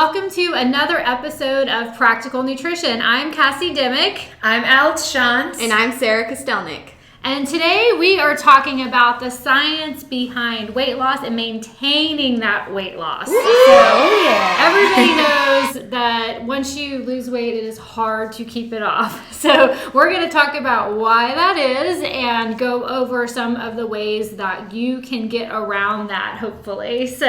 welcome to another episode of Practical Nutrition. I'm Cassie Dimmick. I'm Alix Shantz. And I'm Sara Kostelnick. And today we are talking about the science behind weight loss and maintaining that weight loss. Everybody knows that once you lose weight, it is hard to keep it off. So we're going to talk about why that is and go over some of the ways that you can get around that, hopefully. So,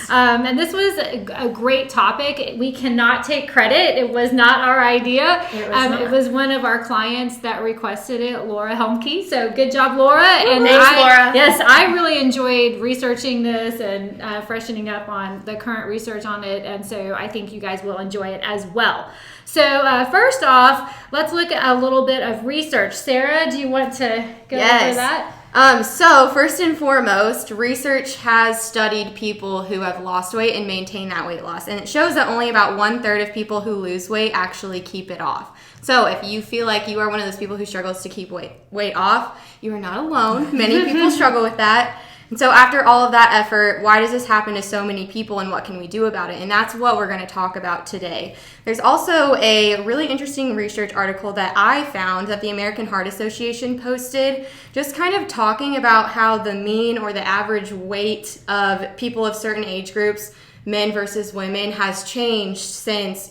and this was a great topic. We cannot take credit. It was not our idea. It was one of our clients that requested it, Laura Helmke. So good job, Laura. And thanks, Laura. Yes, I really enjoyed researching this and freshening up on the current research on it. And so I think you guys will enjoy it as well. So first off, let's look at a little bit of research. Sara, do you want to go over that? So first and foremost, research has studied people who have lost weight and maintain that weight loss. And it shows that only about 1/3 of people who lose weight actually keep it off. So if you feel like you are one of those people who struggles to keep weight off, you are not alone. Many people struggle with that. And so after all of that effort, why does this happen to so many people and what can we do about it? And that's what we're going to talk about today. There's also a really interesting research article that I found that the American Heart Association posted, just kind of talking about how the mean or the average weight of people of certain age groups, men versus women, has changed since,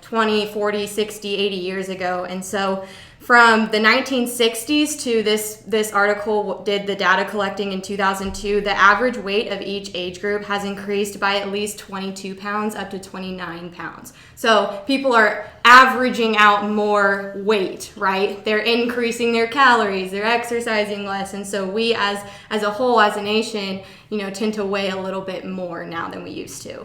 20, 40, 60, 80 years ago. And so from the 1960s to this article did the data collecting in 2002, the average weight of each age group has increased by at least 22 pounds up to 29 pounds. So people are averaging out more weight, right? They're increasing their calories, they're exercising less. And so we as a whole, as a nation, tend to weigh a little bit more now than we used to.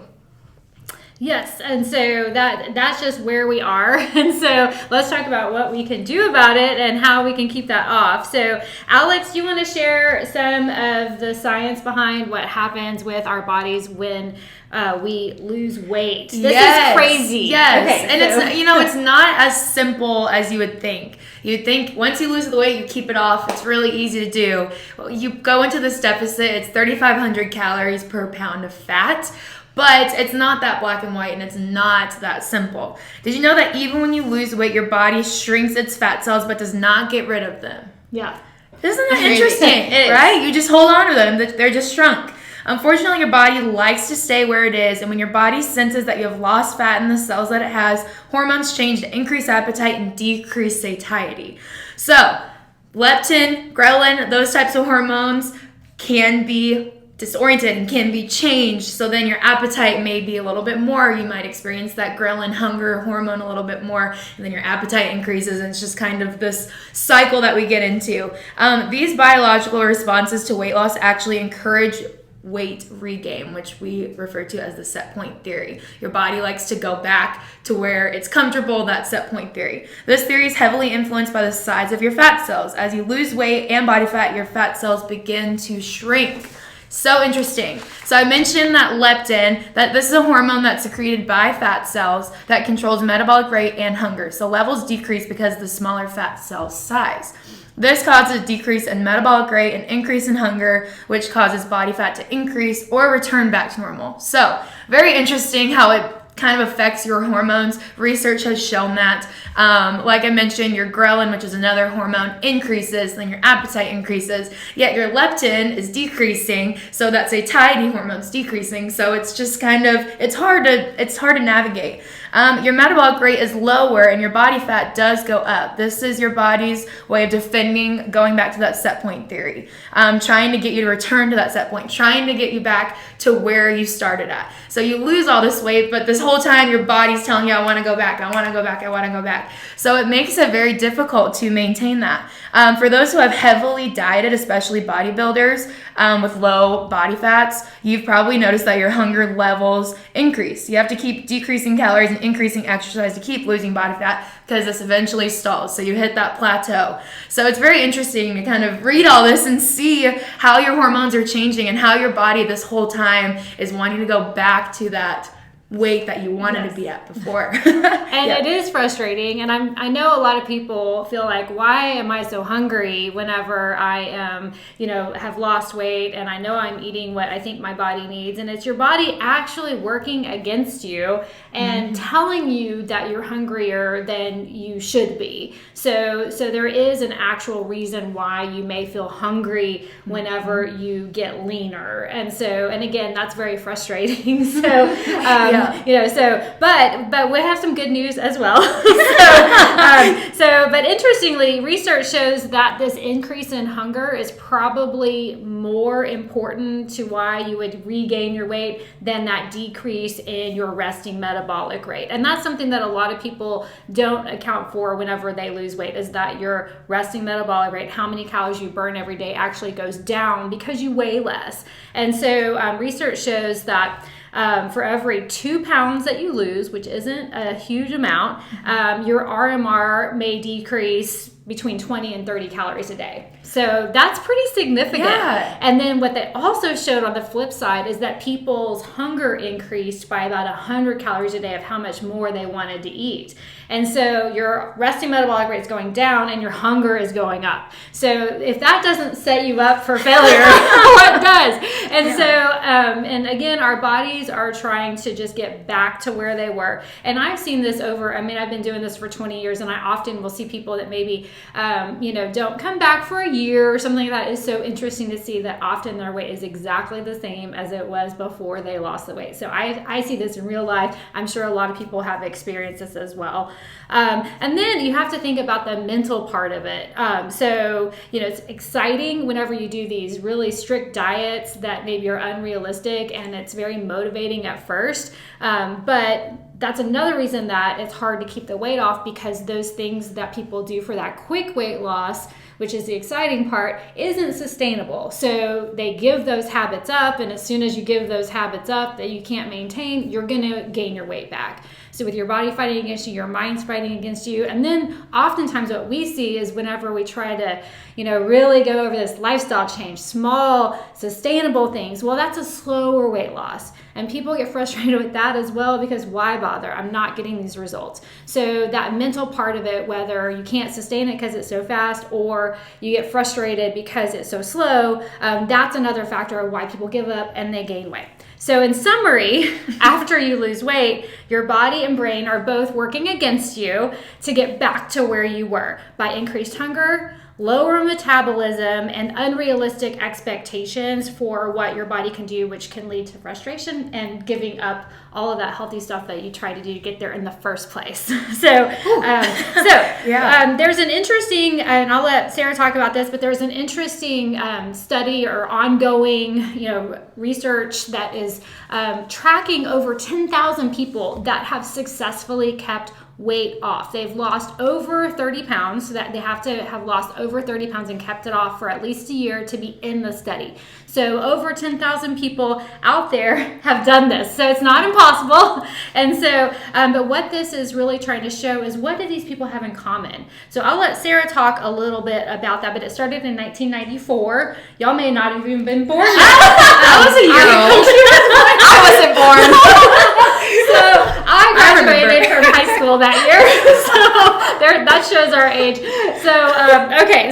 Yes, and so that's just where we are. And so let's talk about what we can do about it and how we can keep that off. So Alix, do you want to share some of the science behind what happens with our bodies when we lose weight? This is crazy. Yes, okay, and it's not as simple as you would think. You'd think once you lose the weight, you keep it off. It's really easy to do. You go into this deficit. It's 3,500 calories per pound of fat. But it's not that black and white, and it's not that simple. Did you know that even when you lose weight, your body shrinks its fat cells but does not get rid of them? Yeah. Isn't that interesting? Right? You just hold on to them. They're just shrunk. Unfortunately, your body likes to stay where it is, and when your body senses that you have lost fat in the cells that it has, hormones change to increase appetite and decrease satiety. So, leptin, ghrelin, those types of hormones can be disoriented and can be changed, so then your appetite may be a little bit more. You might experience that ghrelin hunger hormone a little bit more, and then your appetite increases, and it's just kind of this cycle that we get into. These biological responses to weight loss actually encourage weight regain, which we refer to as the set point theory. Your body likes to go back to where it's comfortable, that set point theory. This theory is heavily influenced by the size of your fat cells. As you lose weight and body fat, your fat cells begin to shrink. So interesting. So I mentioned that leptin, that this is a hormone that's secreted by fat cells that controls metabolic rate and hunger. So levels decrease because of the smaller fat cell size. This causes a decrease in metabolic rate and increase in hunger, which causes body fat to increase or return back to normal. So very interesting how it kind of affects your hormones. Research has shown that. Like I mentioned, your ghrelin, which is another hormone, increases, then your appetite increases, yet your leptin is decreasing, so that satiety hormone's decreasing. So it's just kind of, it's hard to navigate. Your metabolic rate is lower and your body fat does go up. This is your body's way of defending, going back to that set point theory, trying to get you to return to that set point, trying to get you back to where you started at. So you lose all this weight, but this whole time your body's telling you, I want to go back, I want to go back, I want to go back. So it makes it very difficult to maintain that. For those who have heavily dieted, especially bodybuilders with low body fats, you've probably noticed that your hunger levels increase. You have to keep decreasing calories and increasing exercise to keep losing body fat, because this eventually stalls. So you hit that plateau. So it's very interesting to kind of read all this and see how your hormones are changing and how your body this whole time is wanting to go back to that weight that you wanted to be at before. And it is frustrating. And I know a lot of people feel like, why am I so hungry whenever I am, have lost weight and I know I'm eating what I think my body needs. And it's your body actually working against you and telling you that you're hungrier than you should be. So there is an actual reason why you may feel hungry whenever you get leaner. And again, that's very frustrating. But we have some good news as well. But interestingly, research shows that this increase in hunger is probably more important to why you would regain your weight than that decrease in your resting metabolic rate. And that's something that a lot of people don't account for whenever they lose weight, is that your resting metabolic rate, how many calories you burn every day, actually goes down because you weigh less. And so research shows that for every 2 pounds that you lose, which isn't a huge amount, your RMR may decrease between 20 and 30 calories a day. So that's pretty significant. Yeah. And then what they also showed on the flip side is that people's hunger increased by about 100 calories a day of how much more they wanted to eat. And so your resting metabolic rate is going down and your hunger is going up. So if that doesn't set you up for failure, what does? And and again, our bodies are trying to just get back to where they were. And I've seen this I've been doing this for 20 years, and I often will see people that maybe, don't come back for a year or something like that. Is so interesting to see that often their weight is exactly the same as it was before they lost the weight. So I see this in real life. I'm sure a lot of people have experienced this as well. And then you have to think about the mental part of it. It's exciting whenever you do these really strict diets that maybe are unrealistic, and it's very motivating at first. But that's another reason that it's hard to keep the weight off, because those things that people do for that quick weight loss, which is the exciting part, isn't sustainable. So they give those habits up, and as soon as you give those habits up that you can't maintain, you're going to gain your weight back. So with your body fighting against you, your mind's fighting against you. And then oftentimes what we see is whenever we try to, really go over this lifestyle change, small, sustainable things, well, that's a slower weight loss. And people get frustrated with that as well, because why bother? I'm not getting these results. So that mental part of it, whether you can't sustain it because it's so fast, or you get frustrated because it's so slow, that's another factor of why people give up and they gain weight. So in summary, after you lose weight, your body and brain are both working against you to get back to where you were by increased hunger, lower metabolism, and unrealistic expectations for what your body can do, which can lead to frustration and giving up all of that healthy stuff that you try to do to get there in the first place. There's an interesting, and I'll let Sara talk about this, but there's an interesting study or ongoing, research that is tracking over 10,000 people that have successfully kept weight off. They've lost over 30 pounds, so that they have to have lost over 30 pounds and kept it off for at least a year to be in the study. So over 10,000 people out there have done this. So it's not impossible. And so, but what this is really trying to show is, what do these people have in common? So I'll let Sara talk a little bit about that, but it started in 1994. Y'all may not have even been born yet. I was a year old. I wasn't born. So I graduated from high school that year. So that shows our age. So,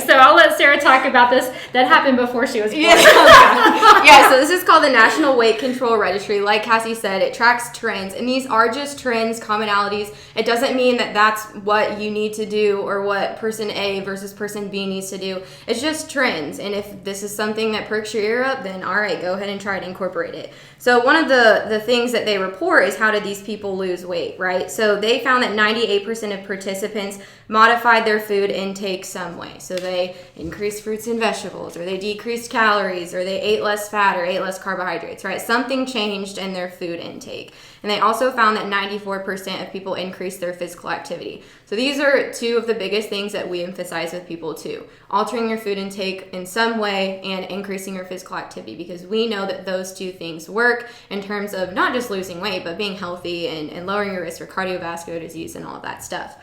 so I'll let Sara talk about this. That happened before she was born. Yeah, so this is called the National Weight Control Registry. Like Cassie said, it tracks trends, and these are just trends, commonalities. It doesn't mean that that's what you need to do or what person A versus person B needs to do. It's just trends, and if this is something that perks your ear up, then all right, go ahead and try to incorporate it. So one of the things that they report is, how did these people lose weight, right? So they found that 98% of participants modified their food intake some way. So they increased fruits and vegetables, or they decreased calories, or they ate less fat or ate less carbohydrates, right? Something changed in their food intake. And they also found that 94% of people increased their physical activity. So these are two of the biggest things that we emphasize with people too. Altering your food intake in some way and increasing your physical activity, because we know that those two things work in terms of not just losing weight, but being healthy and lowering your risk for cardiovascular disease and all of that stuff.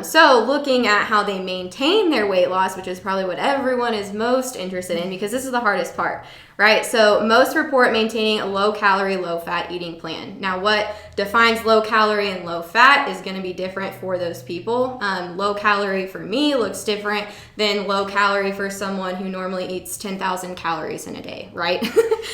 So looking at how they maintain their weight loss, which is probably what everyone is most interested in, because this is the hardest part, right? So most report maintaining a low calorie, low fat eating plan. Now what defines low calorie and low fat is going to be different for those people. Low calorie for me looks different than low calorie for someone who normally eats 10,000 calories in a day, right?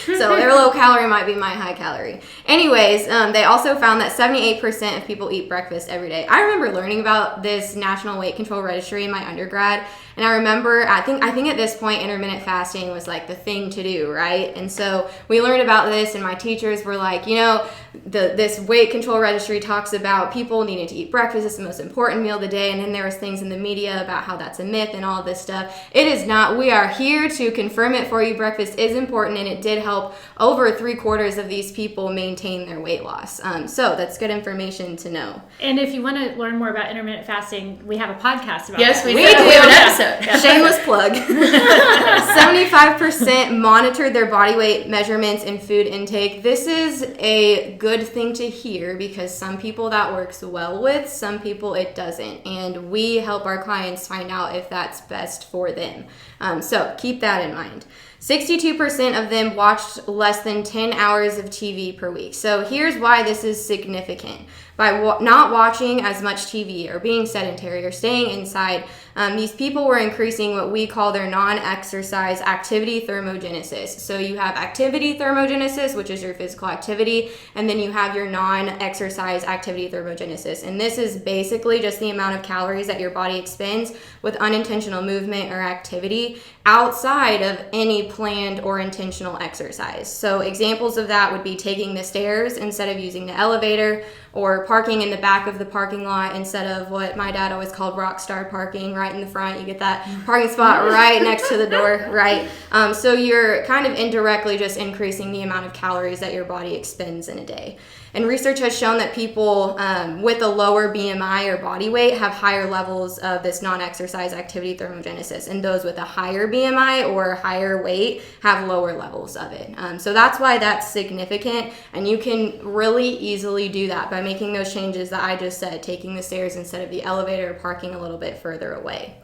So their low calorie might be my high calorie. Anyways, they also found that 78% of people eat breakfast every day. I remember learning about this National Weight Control Registry in my undergrad, and I remember, I think at this point, intermittent fasting was like the thing to do, right? And so we learned about this, and my teachers were like, this weight control registry talks about people needing to eat breakfast. It's the most important meal of the day. And then there was things in the media about how that's a myth and all this stuff. It is not. We are here to confirm it for you. Breakfast is important, and it did help over 3/4 of these people maintain their weight loss. So that's good information to know. And if you want to learn more about intermittent fasting, we have a podcast about Yes, that. we do. We have an episode. Yeah. Shameless plug. 75% monitored their body weight measurements and food intake. This is a good thing to hear because some people that works well with, some people it doesn't. And we help our clients find out if that's best for them. So keep that in mind. 62% of them watched less than 10 hours of TV per week. So here's why this is significant. By not watching as much TV or being sedentary or staying inside, these people were increasing what we call their non-exercise activity thermogenesis. So you have activity thermogenesis, which is your physical activity, and then you have your non-exercise activity thermogenesis. And this is basically just the amount of calories that your body expends with unintentional movement or activity outside of any planned or intentional exercise. So examples of that would be taking the stairs instead of using the elevator, or parking in the back of the parking lot instead of what my dad always called rock star parking, right in the front. You get that parking spot right next to the door, right? So you're kind of indirectly just increasing the amount of calories that your body expends in a day. And research has shown that people with a lower BMI or body weight have higher levels of this non-exercise activity thermogenesis, and those with a higher BMI or higher weight have lower levels of it. So that's why that's significant, and you can really easily do that by making those changes that I just said, taking the stairs instead of the elevator, parking a little bit further away.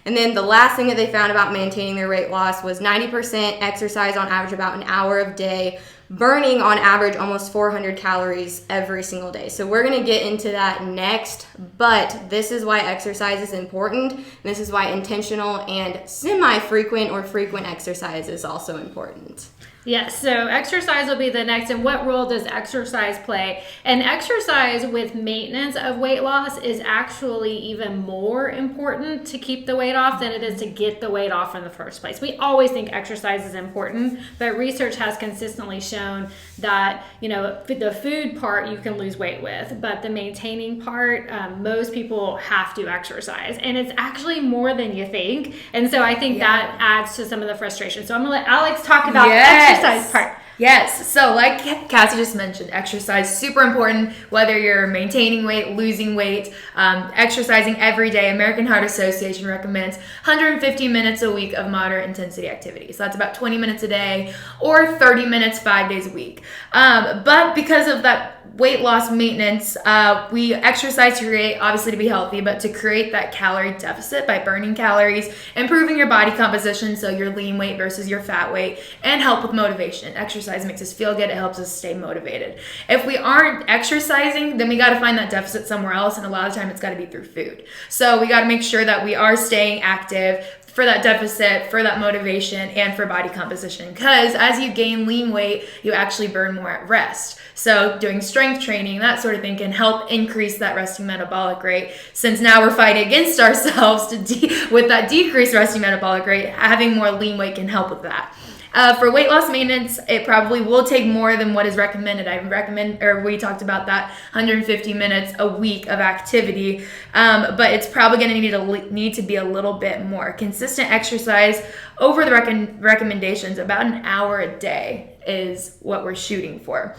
And then the last thing that they found about maintaining their weight loss was 90% exercise on average about an hour a day, burning on average almost 400 calories every single day. So we're going to get into that next, but this is why exercise is important. This is why intentional and semi-frequent or frequent exercise is also important. Yes, so exercise will be the next. And what role does exercise play? And exercise with maintenance of weight loss is actually even more important to keep the weight off than it is to get the weight off in the first place. We always think exercise is important, but research has consistently shown that, the food part you can lose weight with, but the maintaining part, most people have to exercise. And it's actually more than you think. And so I think that adds to some of the frustration. So I'm going to let Alix talk about exercise part. Yes. So like Cassie just mentioned, exercise, super important, whether you're maintaining weight, losing weight, exercising every day. American Heart Association recommends 150 minutes a week of moderate intensity activity. So that's about 20 minutes a day or 30 minutes 5 days a week. But because of that weight loss maintenance, we exercise to create, obviously to be healthy, but to create that calorie deficit by burning calories, improving your body composition, so your lean weight versus your fat weight, and help with motivation. Exercise makes us feel good. It helps us stay motivated. If we aren't exercising, then we got to find that deficit somewhere else, and a lot of time it's got to be through food. So we got to make sure that we are staying active for that deficit, for that motivation, and for body composition. Because as you gain lean weight, you actually burn more at rest. So doing strength training, that sort of thing, can help increase that resting metabolic rate. Since now we're fighting against ourselves with that decreased resting metabolic rate, having more lean weight can help with that. For weight loss maintenance, it probably will take more than what is recommended. We talked about that 150 minutes a week of activity, but it's probably going to need to be a little bit more. Consistent exercise over the recommendations, about an hour a day is what we're shooting for.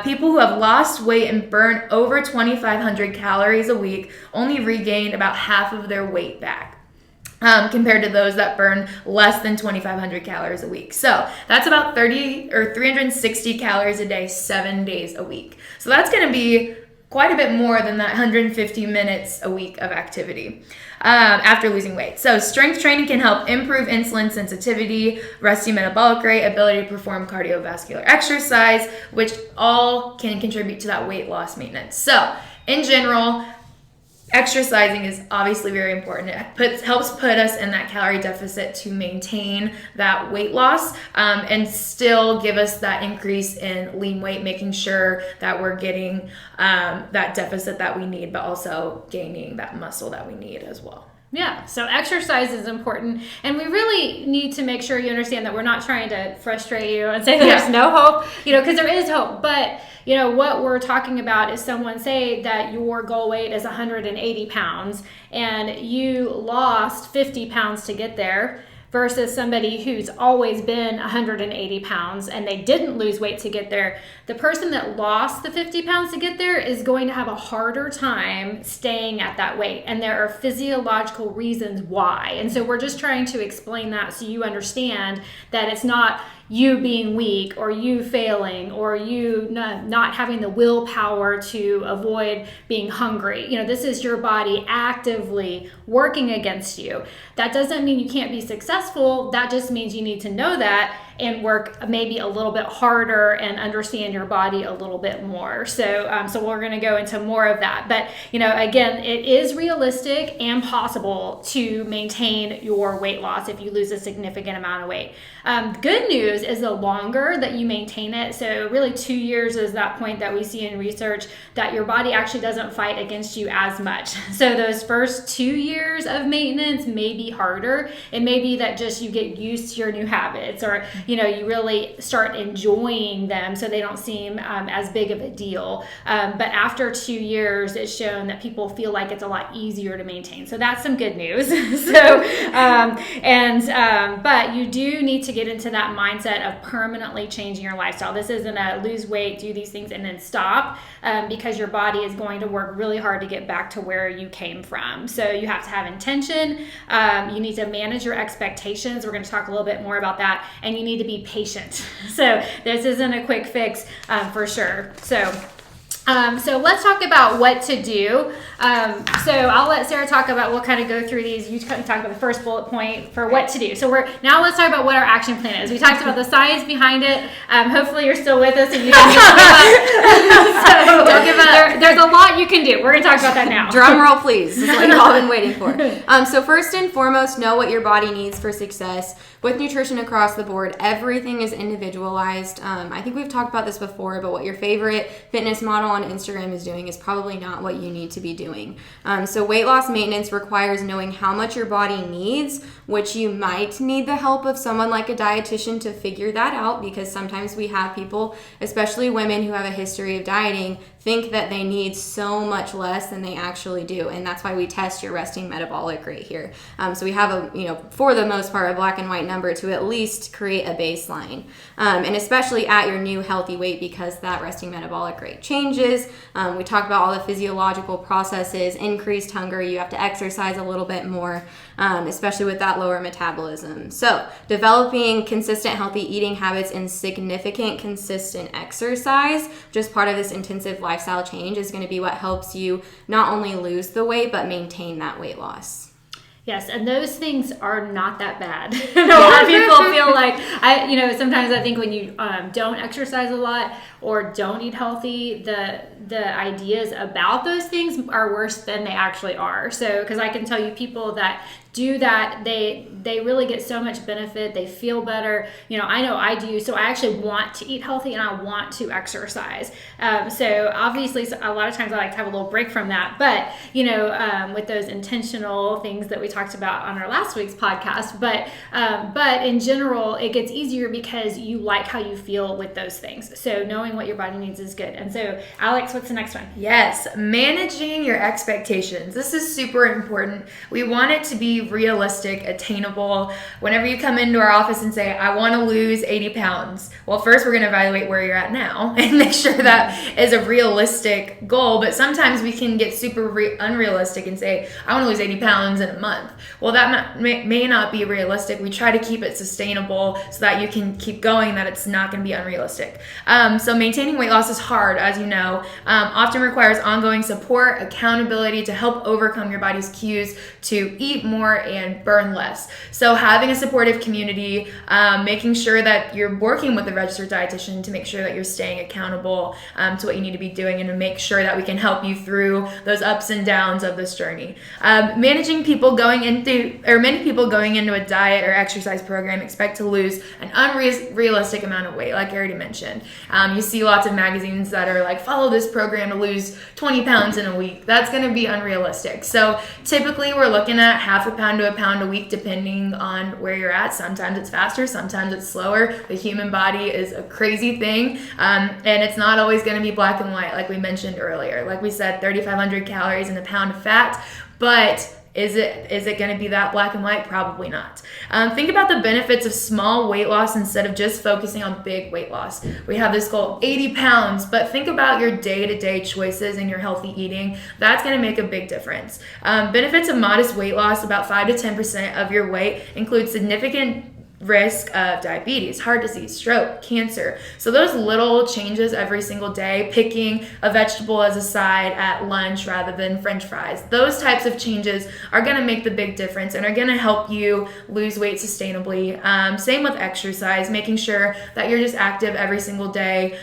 People who have lost weight and burn over 2,500 calories a week only regain about half of their weight back. Compared to those that burn less than 2,500 calories a week. So that's about 360 calories a day, 7 days a week. So that's going to be quite a bit more than that 150 minutes a week of activity after losing weight. So strength training can help improve insulin sensitivity, resting metabolic rate, ability to perform cardiovascular exercise, which all can contribute to that weight loss maintenance. So in general, exercising is obviously very important. It helps put us in that calorie deficit to maintain that weight loss and still give us that increase in lean weight, making sure that we're getting that deficit that we need, but also gaining that muscle that we need as well. Yeah, so exercise is important, and we really need to make sure you understand that we're not trying to frustrate you and say that there's no hope, because there is hope, but what we're talking about is someone, say that your goal weight is 180 pounds and you lost 50 pounds to get there, versus somebody who's always been 180 pounds and they didn't lose weight to get there. The person that lost the 50 pounds to get there is going to have a harder time staying at that weight. And there are physiological reasons why. And so we're just trying to explain that so you understand that it's not you being weak or you failing or you not having the willpower to avoid being hungry. This is your body actively working against you. That doesn't mean you can't be successful. That just means you need to know that and work maybe a little bit harder and understand your body a little bit more. So we're going to go into more of that. But, again, it is realistic and possible to maintain your weight loss if you lose a significant amount of weight. Good news is the longer that you maintain it, so really 2 years is that point that we see in research that your body actually doesn't fight against you as much. So those first 2 years of maintenance may be harder. It may be that just you get used to your new habits, or you really start enjoying them so they don't seem as big of a deal. But after 2 years, it's shown that people feel like it's a lot easier to maintain. So that's some good news. But you do need to get into that mindset of permanently changing your lifestyle. This isn't a lose weight, do these things, and then stop, because your body is going to work really hard to get back to where you came from. So you have to have intention. You need to manage your expectations. We're going to talk a little bit more about that. And you need to be patient. So this isn't a quick fix for sure. So let's talk about what to do. So I'll let Sara talk about, we'll kind of go through these. You kind of talk about the first bullet point for what to do. So now let's talk about what our action plan is. We talked about the science behind it. Hopefully you're still with us and you don't give up. There's a lot you can do. We're going to talk about that now. Drum roll, please. This is what you've all been waiting for. So first and foremost, know what your body needs for success. With nutrition across the board, everything is individualized. I think we've talked about this before, but what your favorite fitness model on Instagram is doing is probably not what you need to be doing. So weight loss maintenance requires knowing how much your body needs, which you might need the help of someone like a dietitian to figure that out, because sometimes we have people, especially women who have a history of dieting, think that they need so much less than they actually do, and that's why we test your resting metabolic rate here. So we have for the most part, a black and white number to at least create a baseline, and especially at your new healthy weight, because that resting metabolic rate changes. We talk about all the physiological processes, increased hunger, you have to exercise a little bit more, especially with that lower metabolism. So developing consistent healthy eating habits and significant consistent exercise, just part of this intensive lifestyle change, is going to be what helps you not only lose the weight but maintain that weight loss. Yes, and those things are not that bad. A lot of people feel like, sometimes I think when you don't exercise a lot or don't eat healthy, the ideas about those things are worse than they actually are. So, because I can tell you people that do that, they really get so much benefit. They feel better. I know I do. So I actually want to eat healthy and I want to exercise. So obviously a lot of times I like to have a little break from that. But, with those intentional things that we talked about on our last week's podcast. But in general, it gets easier because you like how you feel with those things. So knowing what your body needs is good. And so Alix, what's the next one? Yes, managing your expectations. This is super important. We want it to be realistic, attainable. Whenever you come into our office and say, I want to lose 80 pounds, well, first we're going to evaluate where you're at now and make sure that is a realistic goal. But sometimes we can get super unrealistic and say, I want to lose 80 pounds in a month. Well, that may not be realistic. We try to keep it sustainable so that you can keep going, that it's not going to be unrealistic. So maintaining weight loss is hard, as you know, often requires ongoing support, accountability to help overcome your body's cues to eat more and burn less. So having a supportive community, making sure that you're working with a registered dietitian to make sure that you're staying accountable to what you need to be doing, and to make sure that we can help you through those ups and downs of this journey. Many people going into a diet or exercise program expect to lose an unrealistic amount of weight, like I already mentioned. You see lots of magazines that are like, follow this program to lose 20 pounds in a week. That's going to be unrealistic. So typically we're looking at half a pound to a pound a week, depending on where you're at. Sometimes it's faster, sometimes it's slower. The human body is a crazy thing, and it's not always going to be black and white, like we mentioned earlier. Like we said, 3,500 calories in a pound of fat, but is it going to be that black and white? Probably not. Think about the benefits of small weight loss instead of just focusing on big weight loss. We have this goal, 80 pounds, but think about your day-to-day choices and your healthy eating. That's going to make a big difference. Benefits of modest weight loss, about 5 to 10% of your weight, include significant risk of diabetes, heart disease, stroke, cancer. So those little changes every single day, picking a vegetable as a side at lunch rather than French fries, those types of changes are going to make the big difference and are going to help you lose weight sustainably. Same with exercise, making sure that you're just active every single day,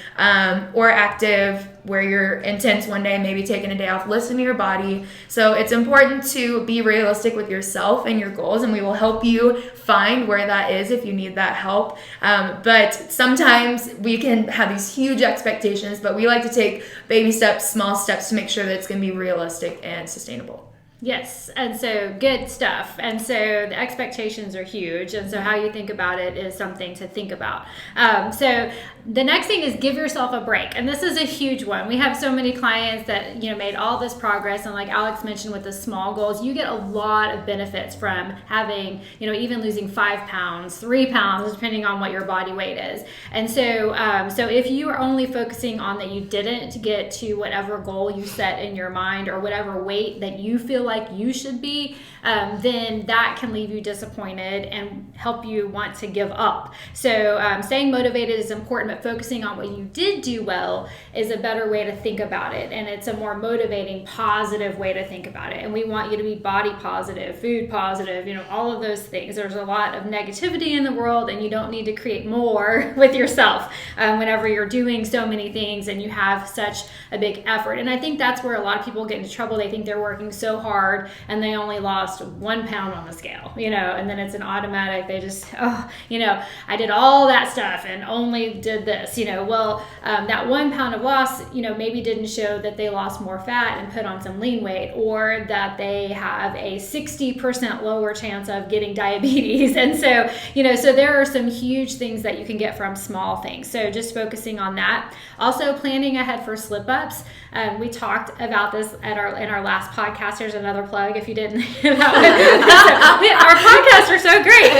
or active where you're intense one day, maybe taking a day off. Listen to your body. So it's important to be realistic with yourself and your goals, and we will help you find where that is if you need that help. But sometimes we can have these huge expectations, but we like to take baby steps, small steps to make sure that it's going to be realistic and sustainable. Yes, and so good stuff. And so the expectations are huge, and so how you think about it is something to think about. So the next thing is give yourself a break, and this is a huge one. We have so many clients that made all this progress, and like Alix mentioned with the small goals, you get a lot of benefits from having even losing 5 pounds, 3 pounds, depending on what your body weight is. And so so if you are only focusing on that you didn't get to whatever goal you set in your mind or whatever weight that you feel like you should be, then that can leave you disappointed and help you want to give up. So staying motivated is important, but focusing on what you did do well is a better way to think about it, and it's a more motivating, positive way to think about it. And we want you to be body positive, food positive, all of those things. There's a lot of negativity in the world, and you don't need to create more with yourself whenever you're doing so many things and you have such a big effort. And I think that's where a lot of people get into trouble. They think they're working so hard and they only lost 1 pound on the scale, and then it's an automatic, they just, I did all that stuff and only did this, well, that 1 pound of loss, maybe didn't show that they lost more fat and put on some lean weight, or that they have a 60% lower chance of getting diabetes. And so, so there are some huge things that you can get from small things. So just focusing on that. Also planning ahead for slip-ups. We talked about this in our last podcast. There's another plug if you didn't hear that one. Our podcasts are so great.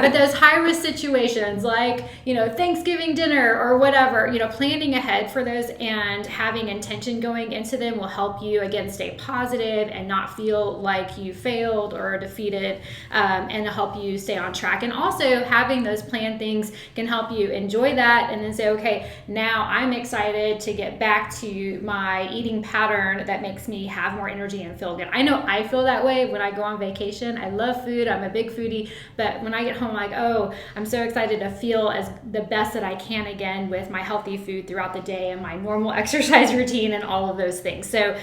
But those high-risk situations like, Thanksgiving dinner or whatever, planning ahead for those and having intention going into them will help you, again, stay positive and not feel like you failed or defeated, and help you stay on track. And also having those planned things can help you enjoy that and then say, okay, now I'm excited to get back to my eating pattern that makes me have more energy and feel good. I know I feel that way when I go on vacation. I love food. I'm a big foodie, but when I get home, I'm like, oh, I'm so excited to feel as the best that I can again with my healthy food throughout the day and my normal exercise routine and all of those things. So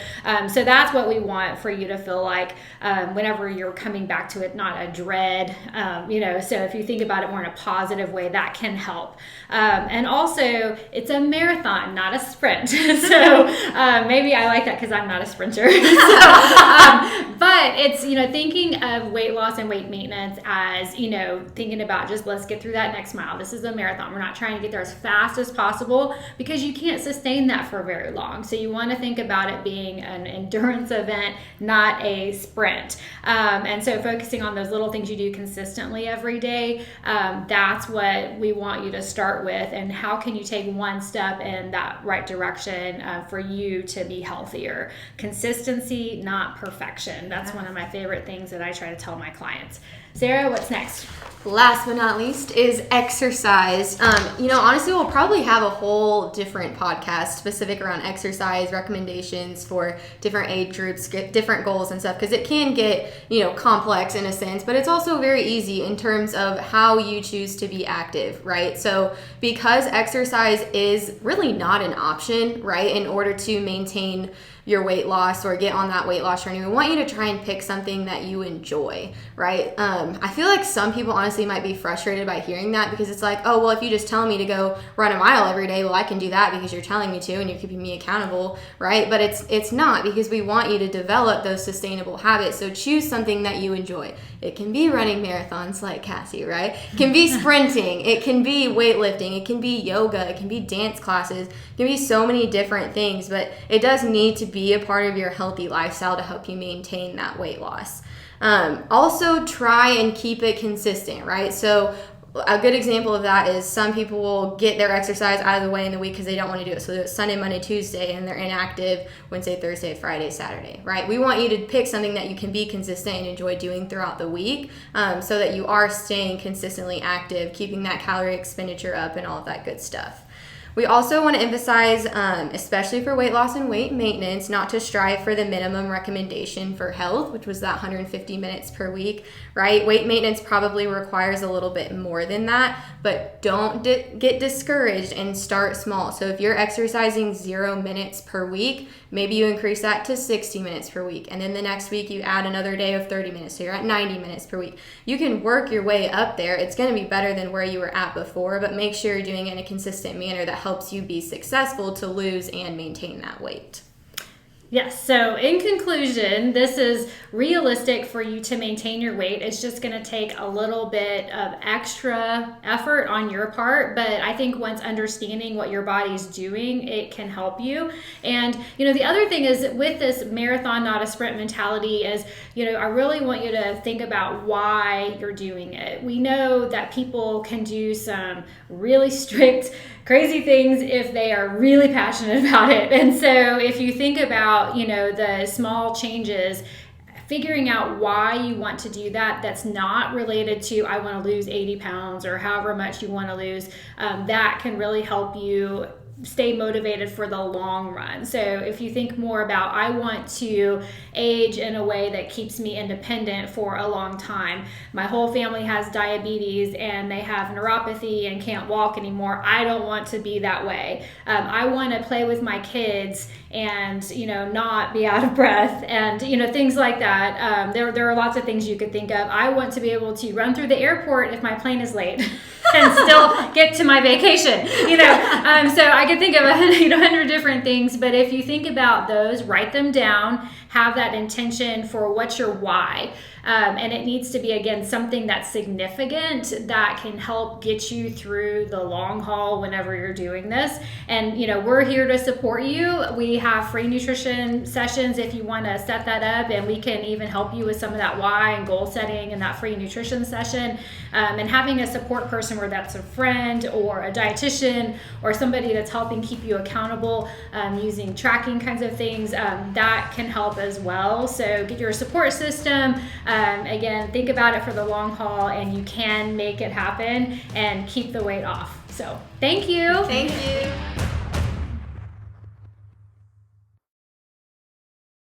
so that's what we want for you to feel like whenever you're coming back to it, not a dread, so if you think about it more in a positive way, that can help. And also it's a marathon, not a sprint. So maybe I like that because I'm not a sprinter. But But it's, thinking of weight loss and weight maintenance as, thinking about just let's get through that next mile. This is a marathon. We're not trying to get there as fast as possible because you can't sustain that for very long. So you want to think about it being an endurance event, not a sprint. And so focusing on those little things you do consistently every day, that's what we want you to start with. And how can you take one step in that right direction for you to be healthier? Consistency, not perfection. That's one of my favorite things that I try to tell my clients. Sarah, what's next? Last but not least is exercise. Honestly, we'll probably have a whole different podcast specific around exercise recommendations for different age groups, different goals and stuff, because it can get, complex in a sense, but it's also very easy in terms of how you choose to be active, right? So because exercise is really not an option, right, in order to maintain your weight loss or get on that weight loss journey, we want you to try and pick something that you enjoy, right? I feel like some people honestly might be frustrated by hearing that because it's like, oh, well, if you just tell me to go run a mile every day, well, I can do that because you're telling me to and you're keeping me accountable, right? But it's not, because we want you to develop those sustainable habits. So choose something that you enjoy. It can be running marathons like Cassie, right? It can be sprinting. It can be weightlifting. It can be yoga. It can be dance classes. It can be so many different things, but it does need to be a part of your healthy lifestyle to help you maintain that weight loss. Also try and keep it consistent, right? So a good example of that is some people will get their exercise out of the way in the week because they don't want to do it. So it's Sunday, Monday, Tuesday, and they're inactive Wednesday, Thursday, Friday, Saturday, right? We want you to pick something that you can be consistent and enjoy doing throughout the week, so that you are staying consistently active, keeping that calorie expenditure up and all of that good stuff. We also want to emphasize, especially for weight loss and weight maintenance, not to strive for the minimum recommendation for health, which was that 150 minutes per week, right? Weight maintenance probably requires a little bit more than that, but don't get discouraged and start small. So if you're exercising 0 minutes per week, maybe you increase that to 60 minutes per week. And then the next week you add another day of 30 minutes. So you're at 90 minutes per week. You can work your way up there. It's going to be better than where you were at before, but make sure you're doing it in a consistent manner that helps you be successful to lose and maintain that weight. Yes, so in conclusion, this is realistic for you to maintain your weight. It's just going to take a little bit of extra effort on your part, but I think once understanding what your body's doing, it can help you. And, the other thing is with this marathon, not a sprint mentality is, I really want you to think about why you're doing it. We know that people can do some really strict, crazy things if they are really passionate about it. And so if you think about, the small changes, figuring out why you want to do that, that's not related to I want to lose 80 pounds or however much you want to lose, that can really help you stay motivated for the long run. So if you think more about I want to age in a way that keeps me independent for a long time. My whole family has diabetes and they have neuropathy and can't walk anymore. I don't want to be that way. I want to play with my kids and not be out of breath and things like that. There are lots of things you could think of. I want to be able to run through the airport if my plane is late and still get to my vacation. So I could think of 100 different things, but if you think about those, write them down, have that intention for what's your why. And it needs to be, again, something that's significant that can help get you through the long haul whenever you're doing this. And, we're here to support you. We have free nutrition sessions if you want to set that up, and we can even help you with some of that why and goal setting in that free nutrition session. And having a support person, where that's a friend or a dietitian or somebody that's helping keep you accountable, using tracking kinds of things, that can help as well. So get your support system. Again, think about it for the long haul, and you can make it happen and keep the weight off. So thank you. Thank you.